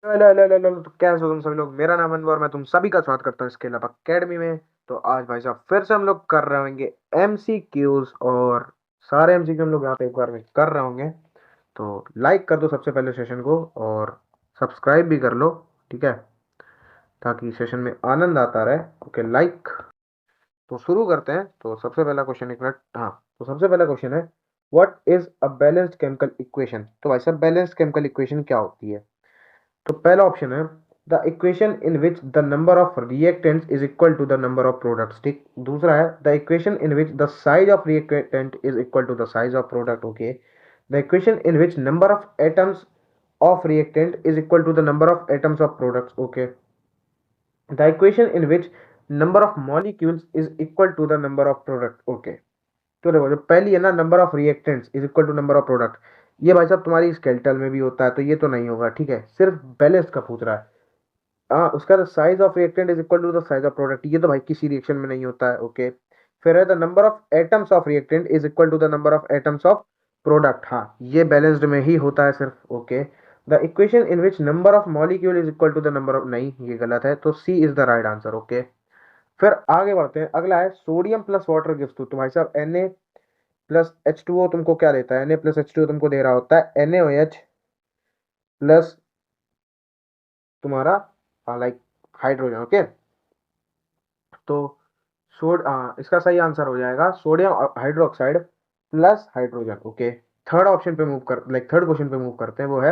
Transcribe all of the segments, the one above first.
Hello hello hello hello, तो कैसे हो तुम सभी लोग। मेरा नाम अनवर, मैं तुम सभी का स्वागत करता हूँ स्केल अप अकेडमी में। तो आज भाई साहब फिर से हम लोग कर रहे होंगे एमसीक्यूज, और सारे एमसीक्यू हम लोग यहाँ पे एक बार में कर रहे होंगे। तो लाइक कर दो सबसे पहले सेशन को, और सब्सक्राइब भी कर लो, ठीक है, ताकि सेशन में आनंद आता रहे। Okay, like. तो शुरू करते हैं। तो सबसे पहला क्वेश्चन, एक मिनट, हाँ। तो सबसे पहला क्वेश्चन है, what is a balanced chemical equation. तो भाई साहब बैलेंस्ड केमिकल इक्वेशन क्या होती है। तो पहला ऑप्शन है the equation in which the number of reactants is equal to the number of products, ठीक। दूसरा है the equation in which the size of reactant is equal to the size of product, okay. The equation in which number of atoms of reactant is equal to the number of atoms of products, okay. The equation in which number of molecules is equal to the number of product, okay. तो देखो, जो पहली है ना, number of reactants is equal to number of product, ये भाई साहब तुम्हारी स्केलेटल में भी होता है, तो ये तो नहीं होगा, ठीक है। सिर्फ बैलेंस का पूछ रहा है। हाँ, उसका size of reactant is equal to the size of product, ये तो भाई किसी रिएक्शन में नहीं होता है, ओके। फिर है the number of atoms of reactant is equal to the number of atoms of product, हाँ, ये बैलेंस्ड में ही होता है सिर्फ, okay. The equation in which number of molecule is equal to the number of, नहीं, ये गलत है, तो C is the right answer, okay. फिर आगे बढ़ते हैं। अगला है sodium plus water gives to. तो भाई साहब Na प्लस H2O तुमको क्या देता है, Na प्लस H2O तुमको दे रहा होता है NaOH प्लस तुम्हारा लाइक हाइड्रोजन, ओके। तो इसका सही आंसर हो जाएगा sodium hydroxide plus hydrogen, okay. Third option पे मूव कर, लाइक थर्ड क्वेश्चन पे मूव करते हैं। वो है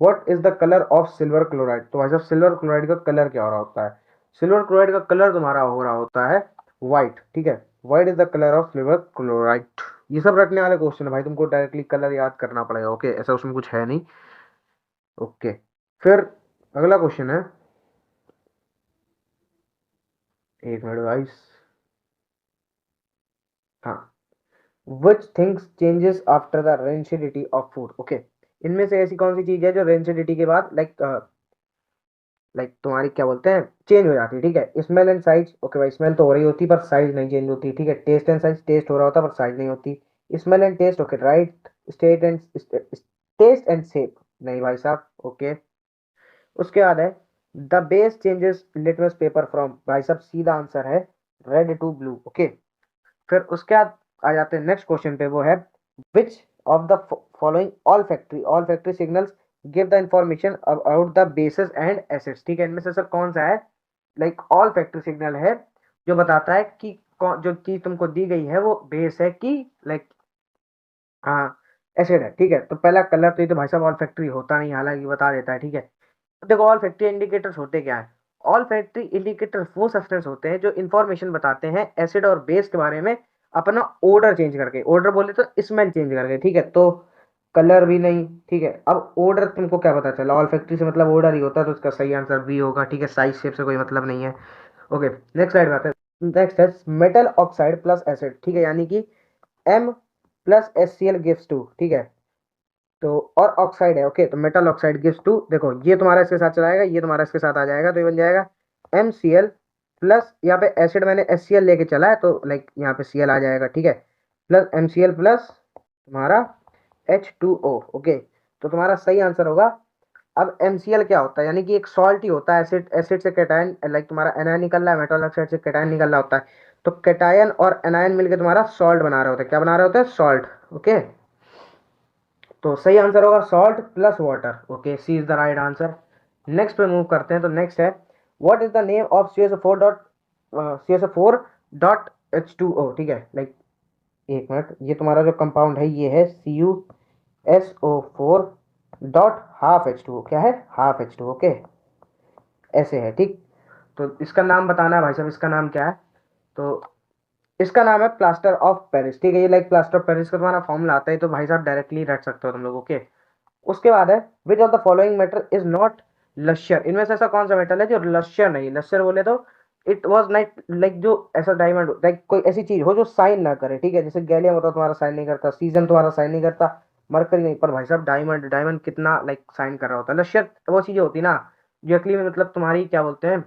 what is the colour of silver chloride. तो भाई साहब सिल्वर क्लोराइड का कलर क्या हो रहा होता है। सिल्वर क्लोराइड का कलर तुम्हारा हो रहा होता है व्हाइट, ठीक है। White is the colour of silver chloride. ये सब रटने वाले क्वेश्चन है भाई, तुमको डायरेक्टली कलर याद करना पड़ेगा, ओके, ऐसा उसमें कुछ है नहीं, ओके। फिर अगला क्वेश्चन है, एक मिनट गाइस, हाँ। Which things changes after the rancidity of food, okay. इनमें से ऐसी कौन सी चीज है जो रेंसिडिटी के बाद लाइक तुम्हारी क्या बोलते हैं, चेंज हो जाती है, ठीक है। स्मेल एंड साइज, ओके भाई, स्मेल तो हो रही होती पर साइज नहीं चेंज होती, ठीक है। टेस्ट एंड साइज, टेस्ट हो रहा होता पर साइज नहीं होती। Smell and taste, okay, right. State and taste and shape, नहीं भाई साहब, ओके। उसके बाद है the base changes litmus paper from, भाई साहब सीधा आंसर है रेड टू ब्लू, ओके। फिर उसके बाद आ जाते हैं नेक्स्ट क्वेश्चन पे। वो है which of the following all factory signals give the information about the basis and acids, ठीक है। इनमें से सर कौन सा है लाइक ऑल फैक्ट्री सिग्नल है जो बताता है कि जो चीज तुमको दी गई है वो बेस है कि लाइक, हाँ, एसिड है, ठीक है। तो पहला कलर, तो ये तो भाई साहब ऑल फैक्ट्री होता नहीं, हालांकि बता देता है, ठीक है। देखो ऑल फैक्ट्री इंडिकेटर्स होते क्या है। ऑल फैक्ट्री इंडिकेटर्स वो सब्सटेंस होते हैं जो इंफॉर्मेशन बताते हैं एसिड और बेस के बारे में, अपना ऑर्डर चेंज करके, ऑर्डर बोले तो स्मेल चेंज करके, ठीक है। तो कलर भी नहीं, ठीक है। अब ऑर्डर तुमको क्या पता चला, ऑल फैक्ट्री से मतलब ऑर्डर ही होता है, तो उसका सही आंसर बी होगा, ठीक है। साइज शेप से कोई मतलब नहीं है, ओके। नेक्स्ट स्लाइड बात है। नेक्स्ट है मेटल ऑक्साइड प्लस एसिड, ठीक है, यानी कि M plus HCl gives two, ठीक है। तो और ऑक्साइड है, ओके, तो मेटल ऑक्साइड गिव्स टू, देखो ये तुम्हारा इसके साथ चलाएगा, ये तुम्हारा इसके साथ आ जाएगा, तो ये बन जाएगा MCl प्लस, यहाँ पे एसिड मैंने HCl लेके चला है, तो लाइक यहाँ पे Cl आ जाएगा, ठीक है। प्लस MCl प्लस तुम्हारा H2O, ओके। तो तुम्हारा सही आंसर होगा। अब MCl क्या होता है, यानी कि एक सॉल्ट ही होता है, एसिड एसिड से कैटायन, लाइक तुम्हारा एनायन निकल रहा है, मेटल ऑक्साइड से कैटायन निकल रहा होता है, तो कैटायन और एनायन मिलकर तुम्हारा सॉल्ट बना रहे होते हैं, क्या बना रहे होते हैं, सॉल्ट, ओके। तो सही आंसर होगा salt plus water, okay, C is the right answer. Next पे मूव करते हैं। तो नेक्स्ट है what is the name of CSO4 dot H2O, ठीक है। लाइक एक मिनट, ये तुम्हारा जो कंपाउंड है ये है CuSO4 डॉट हाफ H2O, क्या है, हाफ H2O, ओके, ऐसे है, ठीक। तो इसका नाम बताना है भाई साहब, इसका नाम क्या है। तो इसका नाम है प्लास्टर ऑफ पेरिस, ठीक है। ये लाइक प्लास्टर ऑफ पेरिस का तुम्हारा फॉर्मूला आता है, तो भाई साहब डायरेक्टली रख सकते हो तुम लोग, ओके। उसके बाद है which of the following metal is not lustre. इनमें से ऐसा कौन सा मेटल है जो लश्यर नहीं, लश्यर बोले तो इट वॉज लाइक जो ऐसा डायमंड, लाइक कोई ऐसी चीज हो जो साइन ना करे, ठीक है। जैसे गैलियम होता तुम्हारा साइन नहीं करता, सीजन तुम्हारा साइन नहीं करता, मरकरी नहीं, पर भाई साहब डायमंड, डायमंड कितना लाइक साइन कर रहा होता है। लश्यर वो चीजें होती ना जो एक्चुअली में मतलब तुम्हारी क्या बोलते हैं,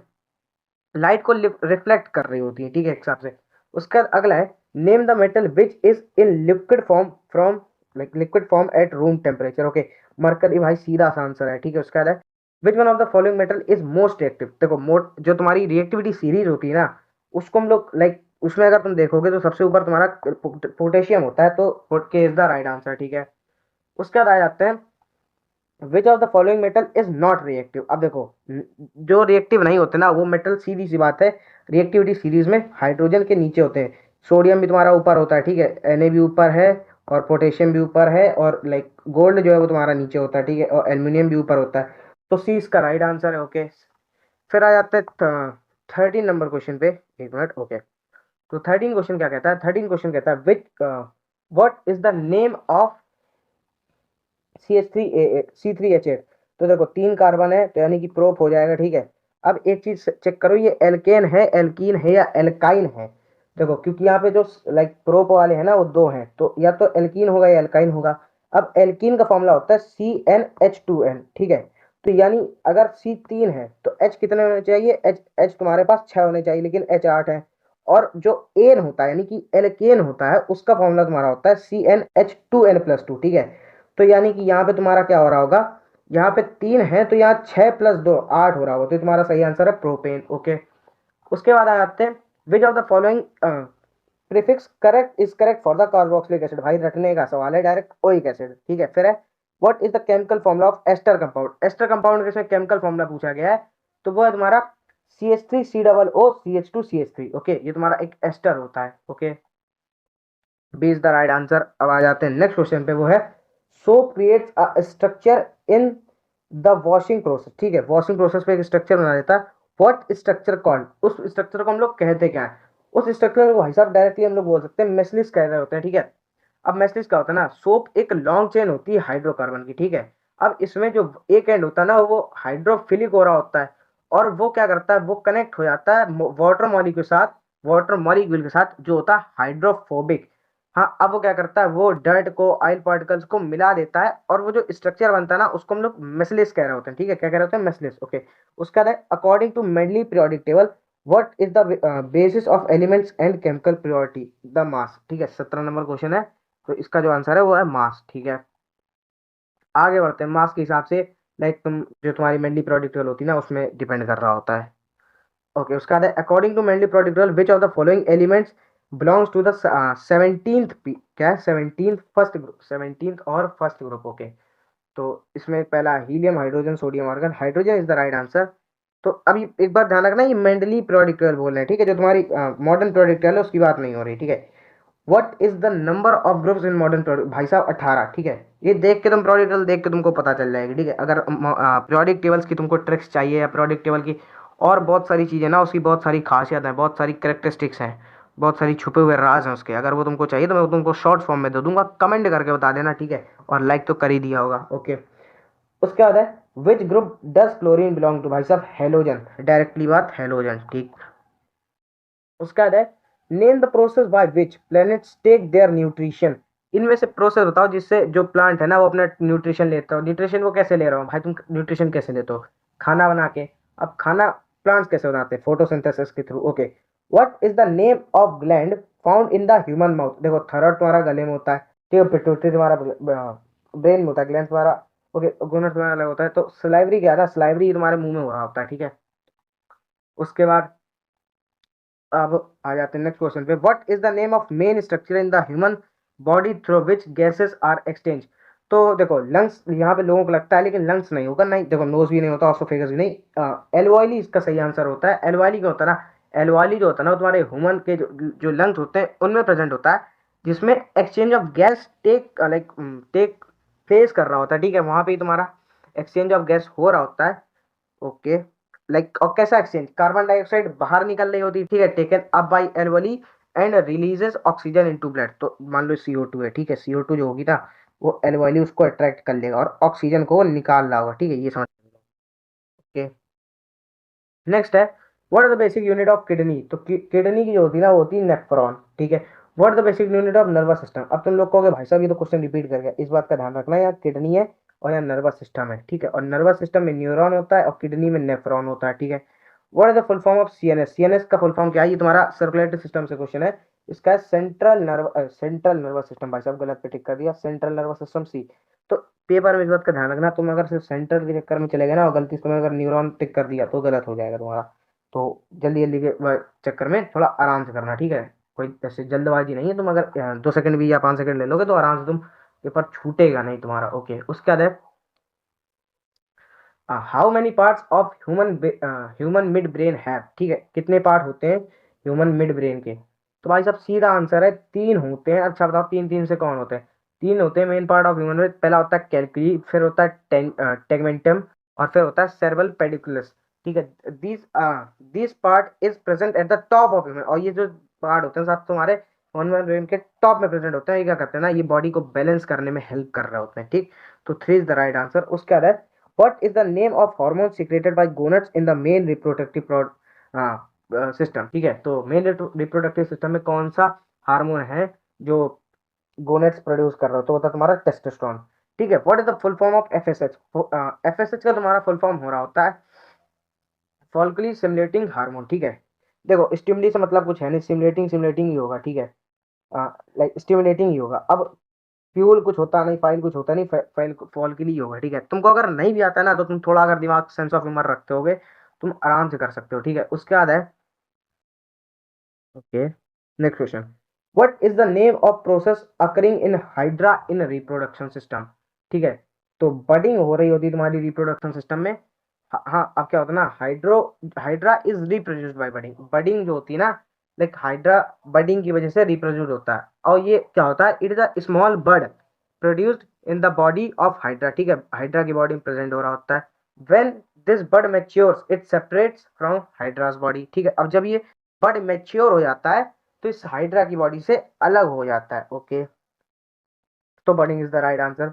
लाइट को रिफ्लेक्ट कर रही होती है, ठीक है, एक हिसाब से। उसका अगला है name the metal which is in liquid form from, like liquid form at room temperature, okay. Mercury भाई सीधा सा आंसर है, ठीक है। उसका है which one of the following metal is most reactive. देखो जो तुम्हारी रिएक्टिविटी सीरीज होती है ना, उसको हम लोग लाइक उसमें अगर तुम देखोगे तो सबसे ऊपर तुम्हारा पोटेशियम होता है, तो के इज द राइट आंसर, ठीक है। उसके बाद आ जाते हैं विच of the following metal is not reactive. अब देखो जो रिएक्टिव नहीं होते ना वो मेटल, सीधी सी बात है, रिएक्टिविटी सीरीज में हाइड्रोजन के नीचे होते हैं। सोडियम भी तुम्हारा ऊपर होता है, ठीक है, Na भी ऊपर है और पोटेशियम भी ऊपर है, और लाइक गोल्ड जो है वो तुम्हारा नीचे होता है, ठीक है, और एल्यूमिनियम भी ऊपर होता है। तो सी इसका राइट आंसर है, ओके। फिर आ जाते हैं 13 नंबर क्वेश्चन पे। एक मिनट, ओके। तो 13 क्वेश्चन क्या कहता है? 13 क्वेश्चन कहता है विच what is the name of C3H8। तो देखो 3 कार्बन है, तो यानी कि प्रोप हो जाएगा, ठीक है। अब एक चीज चेक करो, ये एल्केन है, एल्कीन है या एल्काइन है? देखो क्योंकि यहाँ पे जो लाइक प्रोप वाले हैं ना वो दो हैं, तो या तो एल्कीन होगा या एल्काइन होगा। अब एल्कीन का फॉर्मूला होता है CnH2n, ठीक है। तो यानी अगर C3 है तो H कितने होने चाहिए? H तुम्हारे पास 6 होने चाहिए, लेकिन H 8 है। और जो एन होता है यानी कि एल्केन होता है, उसका फॉर्मूला तुम्हारा होता है CnH2n+2, ठीक है। तो यानी कि यहाँ पे तुम्हारा क्या हो रहा होगा, यहाँ पे 3 है तो यहाँ 6 + 2 8 हो रहा होगा, तो तुम्हारा सही आंसर है प्रोपेन, ओके। उसके बाद आ जाते हैं विच of the following prefix correct is correct for the carboxylic acid. भाई रटने का सवाल है, डायरेक्ट ओइक एसिड, ठीक है। फिर है what is the chemical formula of ester compound. Ester compound के केमिकल फॉर्मूला पूछा गया है, तो वो है तुम्हारा CH3COO CH2CH3, ओके। ये तुम्हारा एक एस्टर होता है, okay. B is the right answer. अब आ जाते हैं नेक्स्ट क्वेश्चन पे, वो है soap creates a structure in the washing process, ठीक है। वॉशिंग प्रोसेस पे एक स्ट्रक्चर बना देता है, व्हाट स्ट्रक्चर कॉल्ड। उस स्ट्रक्चर को हम लोग कहते क्या है? उस स्ट्रक्चर को भाई साहब डायरेक्टली हम लोग बोल सकते हैं मेस्लिस कह रहे होते हैं, ठीक है। अब मेस्लिस क्या होता है ना, सोप एक लॉन्ग चेन होती है हाइड्रोकार्बन की, ठीक है। अब इसमें जो एक एंड होता है ना वो हाइड्रोफिलिक हो रहा होता है, और वो क्या करता है, वो कनेक्ट हो जाता है वाटर मॉलिक्यूल के साथ, वाटर मॉलिक्यूल के साथ जो होता है हाइड्रोफोबिक। हाँ, अब वो क्या करता है, वो डर्ट को, ऑयल पार्टिकल्स को मिला देता है, और वो जो स्ट्रक्चर बनता है ना उसको हम लोग मेस्लिस कह रहे होते हैं, ठीक है। क्या कह रहे होते हैं? Micelles, okay. उसका है according to Mendeleev periodic table what is the basis of elements and chemical purity, the mass, ठीक है। 17 नंबर क्वेश्चन है, तो इसका जो आंसर है वो है मास, ठीक है। आगे बढ़ते हैं, मास के हिसाब से लाइक तुम जो तुम्हारी मेंडली पीरियोडिक टेबल होती है ना उसमें डिपेंड कर रहा होता है, ओके। उसका है according to Mendeleev periodic table which of the following elements belongs to the 17th क्या है, 17th फर्स्ट ग्रुप, 17th और फर्स्ट ग्रुप, ओके। तो इसमें पहला helium, hydrogen, sodium, argon. Hydrogen is the right answer. तो अभी एक बात ध्यान रखना, ये मेंडली पीरियोडिक टेबल बोल रहे हैं, ठीक है। जो तुम्हारी मॉडर्न पीरियोडिक टेबल है उसकी बात नहीं हो रही, ठीक है। What is the number of groups in modern periodic, भाई साहब 18, ठीक है। ये देख के तुम पीरियोडिक टेबल देख के तुमको पता चल जाएगी, ठीक है। अगर पीरियोडिक टेबल्स की तुमको ट्रिक्स चाहिए या पीरियोडिक टेबल की और बहुत सारी चीज़ें ना, उसकी बहुत सारी खासियत है, बहुत सारी करेक्टरिस्टिक्स हैं, बहुत सारी छुपे हुए राज हैं उसके, अगर वो तुमको चाहिए तो मैं तुमको शॉर्ट फॉर्म में दे दूंगा, कमेंट करके बता देना, ठीक है। और लाइक तो कर ही दिया होगा, ओके। उसके बाद है which group does chlorine belong to, भाई साहब हेलोजन, डायरेक्टली बात हेलोजन, ठीक। उसका है name the process by which planets take their nutrition. इनमें से प्रोसेस बताओ जिससे जो प्लांट है ना वो अपना न्यूट्रिशन लेता हो। न्यूट्रिशन वो कैसे ले रहा हूँ भाई, तुम न्यूट्रिशन कैसे लेते हो? खाना बना के। अब खाना प्लांट्स कैसे बनाते हैं? फोटोसिंथेसिस के through, okay. What is the name of gland found in the human mouth. देखो थायराइड तुम्हारा गले में होता है, ठीक है, पिट्यूटरी तुम्हारा ब्रेन में होता है, ग्लैंड तुम्हारा, ओके, गोनट तुम्हारा अलग होता है। तो सलाइवरी क्या था, सलाइवरी तुम्हारे मुंह में हो रहा होता है, ठीक है। उसके बाद अब आ जाते हैं नेक्स्ट क्वेश्चन पे, what is the name of main structure in the human body through which gases are exchange. तो देखो लंग्स यहाँ पे लोगों को लगता है, लेकिन लंग्स नहीं होगा, नहीं देखो नोज भी नहीं होता, ऑसोफेगस भी नहीं, एलवाइली इसका सही आंसर होता है। एलवाइली क्या होता है ना, एलवाइली जो होता है ना वो तुम्हारे ह्यूमन के जो लंग्स होते हैं उनमें प्रेजेंट होता है, जिसमें exchange of gas take face कर रहा होता है, ठीक है। वहां पे ही तुम्हारा एक्सचेंज ऑफ गैस हो रहा होता है, ओके। लाइक और कैसा एक्सचेंज, कार्बन डाइऑक्साइड बाहर निकल रही होती है, ठीक है, taken up by alveoli and releases oxygen into blood. तो मान लो CO2 है, ठीक है, CO2 जो होगी ना वो एल्वेली उसको अट्रैक्ट कर लेगा और ऑक्सीजन को निकाल रहा होगा, ठीक है, ये समझ, ओके। नेक्स्ट है what are the basic unit of kidney. तो किडनी की जो होती है ना वो होती है नेफ्रॉन, ठीक है। What the basic unit of nervous system. अब तुम लोग कहोगे भाई साहब ये तो क्वेश्चन रिपीट कर गया, इस बात का ध्यान रखना, यहाँ किडनी है और यहाँ नर्वस सिस्टम है, ठीक है। और नर्वस सिस्टम में न्यूरॉन होता है और किडनी में नेफ्रॉन होता है, ठीक है। What is the full form of CNS। CNS का फुल फॉर्म क्या है? ये तुम्हारा सर्कुलेटरी सिस्टम से क्वेश्चन है। इसका सेंट्रल नर्वस सिस्टम, भाई साहब गलत पे टिक कर दिया, सेंट्रल नर्वस सिस्टम सी। तो पेपर में इस बात का ध्यान रखना, तुम अगर सिर्फ सेंटर के चक्कर में चले गए ना और गलती से तुमने अगर न्यूरॉन टिक कर दिया तो गलत हो जाएगा तुम्हारा। तो जल्दी जल्दी के चक्कर में थोड़ा आराम से करना, ठीक है। कोई जैसे जल्दबाजी नहीं है, तुम अगर 2 सेकंड भी या 5 सेकंड ले लोगे तो आराम से तुम पेपर छूटेगा नहीं तुम्हारा। ओके, उसके बाद है how many parts of human mid brain have, ठीक है, कितने पार्ट होते हैं ह्यूमन मिड ब्रेन के। तो भाई साहब सीधा आंसर है 3 होते हैं। अच्छा बताओ, तीन तीन से कौन होते हैं? 3 होते हैं main part of human brain. पहला होता है कैल्कुली, फिर होता है टेगमेंटम, और फिर होता है सेरेब्रल पेडिकुलस, ठीक है। This part is present at the top of human, और ये जो पार्ट होते हैं सब तुम्हारे ह्यूमन ब्रेन के टॉप में प्रेजेंट होते हैं। ये क्या करते हैं ना, ये बॉडी को बैलेंस करने में हेल्प कर रहे होते हैं, ठीक। तो 3 इज द राइट आंसर। उसके बाद है what is the name of hormone secreted by gonads in the male reproductive system, ठीक है। तो मेल रिप्रोडक्टिव सिस्टम में कौन सा हार्मोन है जो गोनेट्स प्रोड्यूस कर रहा हो? तो होता है तुम्हारा टेस्टोस्टेरोन, ठीक है। What is the full form of FSH? FSH का तुम्हारा फुल फॉर्म हो रहा होता है फॉलिकली स्टिमुलेटिंग हार्मोन, ठीक है। देखो स्टिमुली से मतलब कुछ है नहीं, स्टिमुलेटिंग स्टिमुलेटिंग ही होगा, ठीक है। लाइक स्टिमुलेटिंग ही होगा। अब फ्यूल कुछ होता नहीं, फाइल कुछ होता नहीं, फाइल फॉल के लिए होगा, ठीक है। तुमको अगर नहीं भी आता है ना तो तुम थोड़ा अगर दिमाग सेंस ऑफ ह्यूमर रखते होगे तुम आराम से कर सकते हो, ठीक है। उसके बाद है okay, next question, what is the name of process occurring in hydra in reproduction system, ठीक है। तो बडिंग हो रही होती है तुम्हारी रिप्रोडक्शन सिस्टम में। हाँ, अब क्या होता है ना, hydra is reproduced by budding. Budding जो होती है ना, लाइक हाइड्रा बडिंग की वजह से रिप्रोड्यूस होता है। और ये क्या होता है, it is a small bird produced in the body of hydra, ठीक है। हाइड्रा की बॉडी में प्रेजेंट हो रहा होता है। When this bird matures it separates from hydras body, ठीक है। अब जब ये बर्ड मैच्योर हो जाता है तो इस हाइड्रा की बॉडी से अलग हो जाता है, ओके। तो budding is the right answer.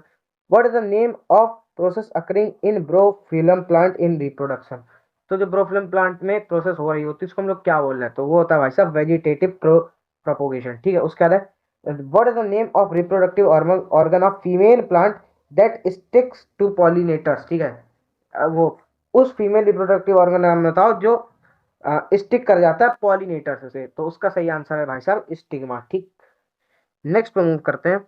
What is the name of process occurring in bryophyllum plant in reproduction? तो जो ब्रोफिलम प्लांट में प्रोसेस हो रही होती है उसको हम लोग क्या बोल रहे हैं? तो वो होता है भाई साहब वेजिटेटिव प्रोपोगेशन, ठीक है। उसके बाद what is the name of reproductive organ of female plant that sticks to pollinators, ठीक है। वो उस फीमेल रिप्रोडक्टिव ऑर्गन का नाम बताओ जो स्टिक कर जाता है पॉलिनेटर्स से। तो उसका सही आंसर है भाई साहब स्टिग्मा, ठीक। नेक्स्ट पे मूव करते हैं।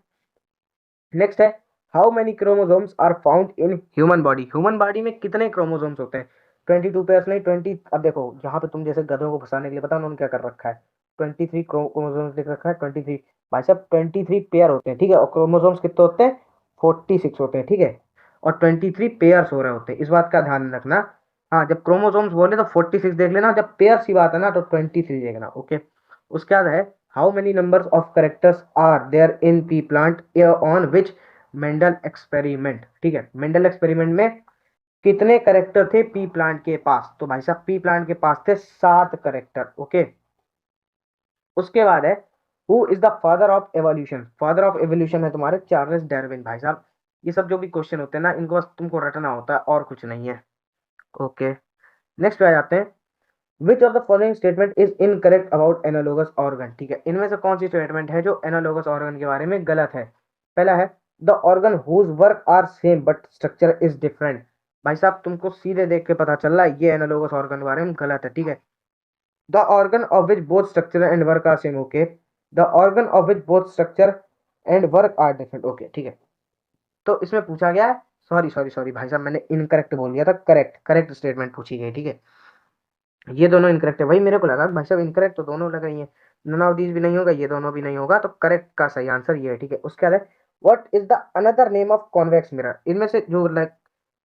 नेक्स्ट है how many chromosomes are found in human body? Human body में कितने क्रोमोसोम्स होते हैं? 22 पेयर्स नहीं, 20। अब देखो यहाँ पे तुम जैसे गधों को फंसाने के लिए पता उन्होंने क्या कर रखा है, 23 क्रोमोसोम्स लिख रखा है, 23। भाई साहब 23 पेयर होते हैं, ठीक है। और क्रोमोसोम्स कितने होते हैं? 46 होते हैं, ठीक है। और 23 पेयर्स हो रहे होते हैं, इस बात का ध्यान रखना। हाँ, जब क्रोमोसोम्स बोले तो 46 देख लेना, जब पेयर्स की बात है ना तो 23 देखना, ओके। उसके बाद है how many numbers of characters are there in pea plant on which Mendel experiment, ठीक है। मेंडल एक्सपेरिमेंट में कितने करेक्टर थे पी प्लांट के पास? तो भाई साहब पी प्लांट के पास थे 7 करेक्टर, ओके। उसके बाद है who is the father of evolution? Father of evolution है तुम्हारे चार्ल्स डार्विन, भाई साहब। ये सब जो भी क्वेश्चन होते हैं ना इनको बस तुमको रटना होता है और कुछ नहीं है, ओके। नेक्स्ट पे आ जाते हैं, विच of the following statement is incorrect about analogous organ, ठीक है। इनमें से कौन सी स्टेटमेंट है जो एनालोगस ऑर्गन के बारे में गलत है? पहला है the organ whose work are same but structure is different. भाई साहब तुमको सीधे देख के पता चल रहा है ये एनालोगस ऑर्गन के बारे में गलत है, ठीक है। The organ of which both structure and work are same, okay. The organ of which both structure and work are different, okay, ठीक है। तो इसमें पूछा गया है, सॉरी सॉरी सॉरी भाई साहब मैंने इनकरेक्ट बोल दिया था, करेक्ट करेक्ट स्टेटमेंट पूछी गई, ठीक है। ये दोनों इनकरेक्ट है भाई, मेरे को लगा भाई साहब इनकरेक्ट तो दोनों लग रही है। नन ऑफ दीज भी नहीं होगा, ये दोनों भी नहीं होगा, तो करेक्ट का सही आंसर ये है, ठीक है। उसके बाद है what is the another name of convex mirror? इनमें से जो लाइक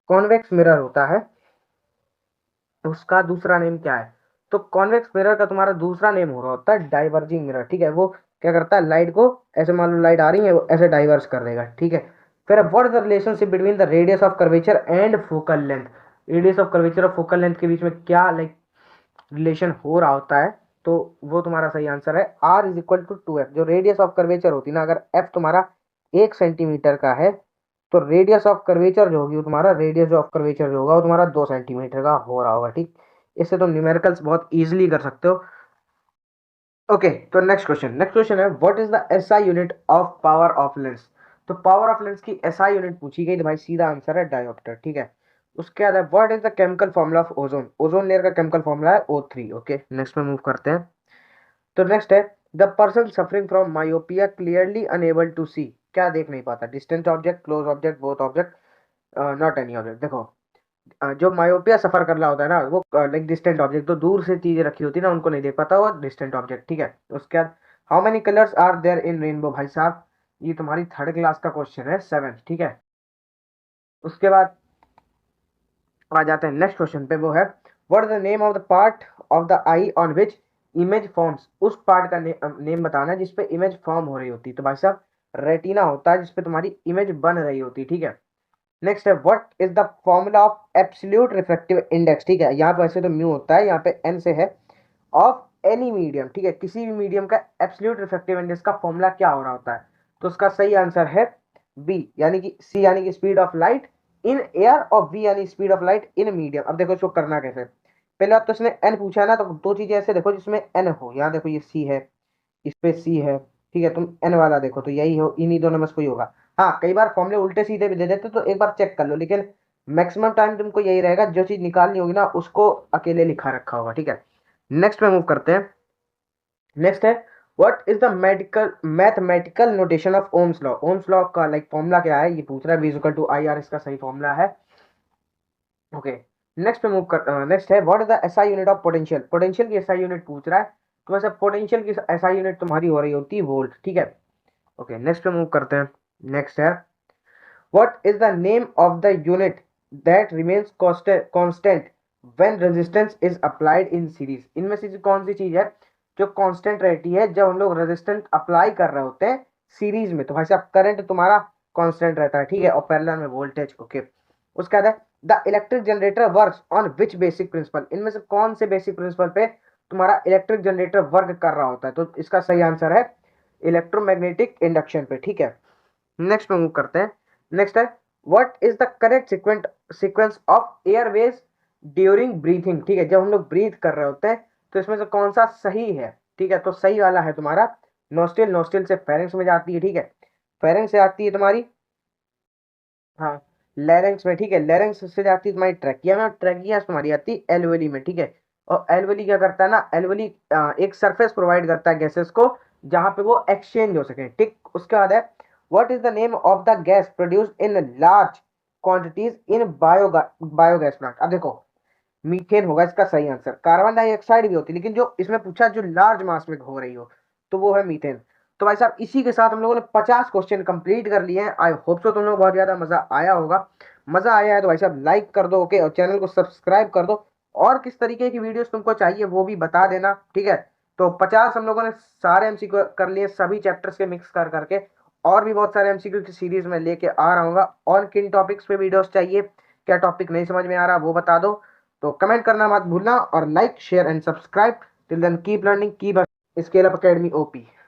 कॉन्वेक्स मिरर होता है उसका दूसरा नेम क्या है? तो कॉन्वेक्स मिरर का तुम्हारा दूसरा नेम हो रहा होता है डाइवर्जिंग मिरर, ठीक है। वो क्या करता है, लाइट को ऐसे मान लो लाइट आ रही है वो ऐसे डाइवर्स कर देगा, ठीक है। फिर what is the relationship between the radius of curvature and focal length? Radius of curvature और फोकल लेंथ के बीच में क्या लाइक रिलेशन हो रहा होता है? तो वो तुम्हारा सही आंसर है are is equal to 2f। जो रेडियस ऑफ कर्वेचर होती है ना, अगर एफ तुम्हारा 1 सेंटीमीटर का है तो रेडियस ऑफ कर्वेचर जो होगी वो तुम्हारा रेडियस ऑफ कर्वेचर जो होगा वो तुम्हारा 2 सेंटीमीटर का हो रहा होगा, ठीक। इससे तुम न्यूमेरिकल्स बहुत इजीली कर सकते हो, ओके। तो नेक्स्ट क्वेश्चन है what is the SI unit of power of lens? तो पावर ऑफ लेंस की एसआई यूनिट पूछी गई तो भाई सीधा आंसर है डायोप्टर, ठीक है। उसके बाद है what is the chemical formula of ozone? Ozone layer का केमिकल फॉर्मूला है O3, ओके। नेक्स्ट में मूव करते हैं। तो नेक्स्ट है the person suffering from myopia clearly unable to see, क्या देख नहीं पाता? Distant object, close object, both object, not any object. देखो जो मायोपिया सफर कर रहा होता है ना, वो लाइक डिस्टेंट ऑब्जेक्ट, तो दूर से चीजें रखी होती है ना, उनको नहीं देख पाता, वो डिस्टेंट ऑब्जेक्ट। ठीक है, उसके बाद how many colours are there in rainbow? भाई साहब ये तुम्हारी थर्ड क्लास का क्वेश्चन है, 7। ठीक है, उसके बाद आ जाते हैं नेक्स्ट क्वेश्चन पे, वो है what is the name of the part of the I on which image forms? उस पार्ट का नेम बताना है जिसपे इमेज फॉर्म हो रही होती है। तो भाई साहब रेटिना होता है जिसपे तुम्हारी इमेज बन रही होती है। ठीक है, नेक्स्ट है what is the formula of absolute refractive index? ठीक है, यहाँ पे वैसे तो म्यू होता है, यहाँ पे एन से है, ऑफ एनी मीडियम। ठीक है, किसी भी मीडियम का एब्सोल्यूट रिफ्रैक्टिव इंडेक्स का फॉर्मूला क्या हो रहा होता है? तो उसका सही आंसर है बी, यानी कि सी यानी कि speed of light in air, और वी यानी speed of light in medium. अब देखो इसको करना कैसे। पहले बात तो इसने एन पूछा है ना, तो दो चीजें ऐसे देखो जिसमें एन हो। यहाँ देखो ये सी है, इस पे सी है। ठीक है, तुम एन वाला देखो तो यही हो, इन्हीं दोनों में से कोई होगा। हाँ, कई बार फॉर्मूले उल्टे सीधे भी दे देते तो एक बार चेक कर लो, लेकिन मैक्सिमम टाइम तुमको यही रहेगा, जो चीज निकालनी होगी ना उसको अकेले लिखा रखा होगा। ठीक है, नेक्स्ट में मूव करते हैं। नेक्स्ट है what is the medical mathematical notation of Ohm's law? Ohm's law का लाइक फॉर्मूला क्या है, ये पूछ रहा है। V equal to I R इसका सही फॉर्मूला है। ओके, नेक्स्ट पे मूव कर, नेक्स्ट है what is the SI unit of potential? Potential की एसआई यूनिट पूछ रहा है, तो वैसे पोटेंशियल की एसआई यूनिट तुम्हारी हो रही होती है वोल्ट। ठीक है, ओके नेक्स्ट पे मूव करते हैं। नेक्स्ट है what is the name of the unit that remains constant when resistance is applied in series? इनमें से कौन सी चीज है जो कांस्टेंट रहती है जब हम लोग रेजिस्टेंस अप्लाई कर रहे होते हैं सीरीज में? तो भाई साहब करंट तुम्हारा कांस्टेंट रहता है। ठीक है, और पैरेलल में वोल्टेज। ओके, उसके बाद है the electric generator works on which basic principle? इनमें से कौन से बेसिक प्रिंसिपल पे तुम्हारा इलेक्ट्रिक जनरेटर वर्क कर रहा होता है? तो इसका सही आंसर है इलेक्ट्रोमैग्नेटिक इंडक्शन पे। ठीक है, नेक्स्ट में मूव करते हैं। नेक्स्ट है what is the correct sequence of Airways during breathing? ठीक है, जब हम लोग ब्रीथ कर रहे होते हैं तो इसमें से कौन सा सही है? ठीक है, तो सही वाला है तुम्हारा नोस्टिल। नोस्टिल से फेरेंक्स में जाती है। ठीक है, फेरेंक्स से आती है तुम्हारी, हाँ, लैरिंक्स में। ठीक है, लैरिंक्स से जाती है तुम्हारी ट्रैकिया में, और ट्रैकिया से तुम्हारी आती है एल्वेली में। ठीक है, और एल्वेली क्या करता है ना, एल्वेली एक सरफेस प्रोवाइड करता है गैसेस को जहां पे वो एक्सचेंज हो सके। ठीक, उसके बाद है what is the name of the gas produce in large quantities in biogas plant? अब देखो मीथेन होगा इसका सही आंसर। कार्बन डाइऑक्साइड भी होती है, लेकिन जो इसमें पूछा जो लार्ज मास में हो रही हो, तो वो है मीथेन। तो भाई साहब इसी के साथ हम लोगों ने 50 क्वेश्चन कंप्लीट कर लिए हैं। आई होप सो तुम लोग बहुत ज्यादा मजा आया होगा। मजा आया है तो भाई साहब लाइक कर दो, ओके, और चैनल को सब्सक्राइब कर दो। और किस तरीके की वीडियोस तुमको चाहिए वो भी बता देना। ठीक है, तो 50 हम लोगों ने सारे एमसीक्यू कर लिए, सभी चैप्टर्स के मिक्स कर करके। और भी बहुत सारे एमसीक्यू की सीरीज में लेके आ रहा हूँ। और किन टॉपिक्स पे वीडियोस चाहिए, क्या टॉपिक नहीं समझ में आ रहा वो बता दो। तो कमेंट करना मत भूलना, और like share and subscribe. Till then keep learning, keep scale up academy OP.